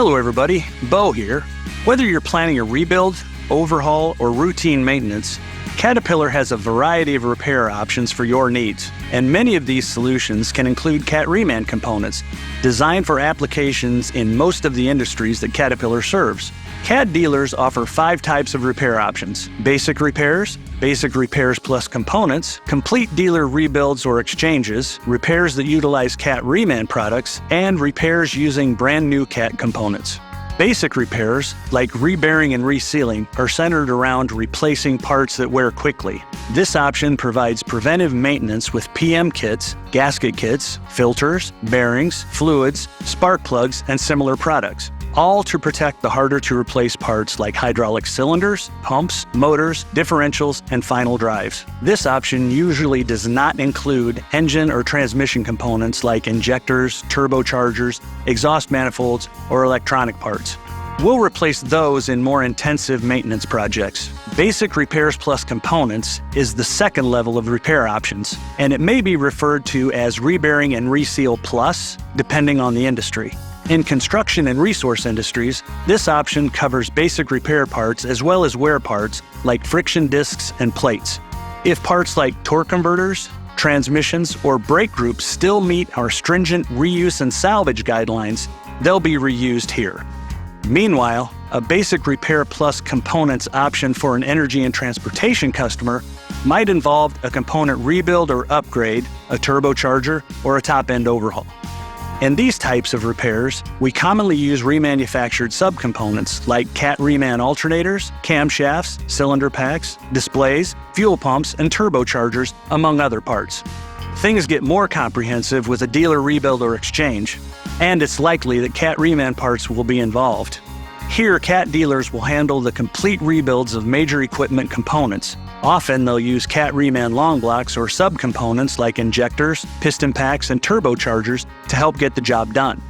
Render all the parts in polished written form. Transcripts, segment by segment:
Hello everybody, Bo here. Whether you're planning a rebuild, overhaul, or routine maintenance, Caterpillar has a variety of repair options for your needs, and many of these solutions can include Cat Reman components, designed for applications in most of the industries that Caterpillar serves. Cat dealers offer 5 types of repair options: basic repairs plus components, complete dealer rebuilds or exchanges, repairs that utilize Cat Reman products, and repairs using brand new Cat components. Basic repairs, like rebearing and resealing, are centered around replacing parts that wear quickly. This option provides preventive maintenance with PM kits, gasket kits, filters, bearings, fluids, spark plugs, and similar products, all to protect the harder-to-replace parts like hydraulic cylinders, pumps, motors, differentials, and final drives. This option usually does not include engine or transmission components like injectors, turbochargers, exhaust manifolds, or electronic parts. We'll replace those in more intensive maintenance projects. Basic repairs plus components is the second level of repair options, and it may be referred to as rebearing and reseal plus, depending on the industry. In construction and resource industries, this option covers basic repair parts as well as wear parts like friction discs and plates. If parts like torque converters, transmissions, or brake groups still meet our stringent reuse and salvage guidelines, they'll be reused here. Meanwhile, a basic repair plus components option for an energy and transportation customer might involve a component rebuild or upgrade, a turbocharger, or a top-end overhaul. In these types of repairs, we commonly use remanufactured subcomponents like Cat Reman alternators, camshafts, cylinder packs, displays, fuel pumps, and turbochargers, among other parts. Things get more comprehensive with a dealer rebuild or exchange, and it's likely that Cat Reman parts will be involved. Here, Cat dealers will handle the complete rebuilds of major equipment components. Often they'll use Cat Reman long blocks or subcomponents like injectors, piston packs, and turbochargers to help get the job done.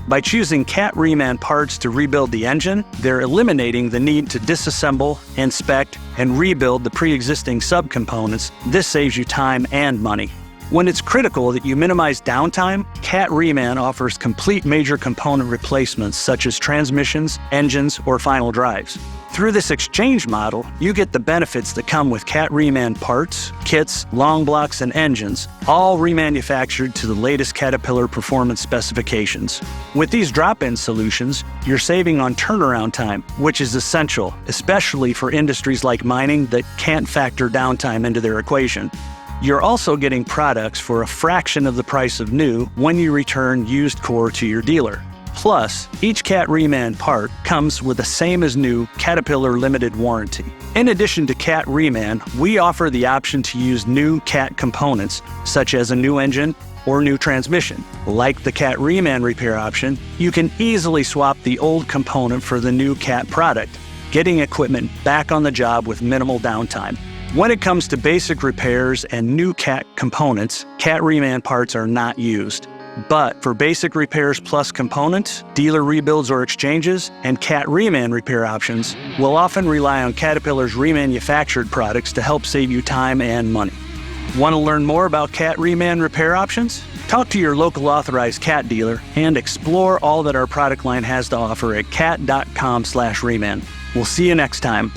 By choosing Cat Reman parts to rebuild the engine, they're eliminating the need to disassemble, inspect, and rebuild the pre-existing subcomponents. This saves you time and money. When it's critical that you minimize downtime, Cat Reman offers complete major component replacements such as transmissions, engines, or final drives. Through this exchange model, you get the benefits that come with Cat Reman parts, kits, long blocks, and engines, all remanufactured to the latest Caterpillar performance specifications. With these drop-in solutions, you're saving on turnaround time, which is essential, especially for industries like mining that can't factor downtime into their equation. You're also getting products for a fraction of the price of new when you return used core to your dealer. Plus, each Cat Reman part comes with the same as new Caterpillar limited warranty. In addition to Cat Reman, we offer the option to use new Cat components, such as a new engine or new transmission. Like the Cat Reman repair option, you can easily swap the old component for the new Cat product, getting equipment back on the job with minimal downtime. When it comes to basic repairs and new Cat components, Cat Reman parts are not used. But for basic repairs plus components, dealer rebuilds or exchanges, and Cat Reman repair options, we'll often rely on Caterpillar's remanufactured products to help save you time and money. Want to learn more about Cat Reman repair options? Talk to your local authorized Cat dealer and explore all that our product line has to offer at cat.com/reman. We'll see you next time.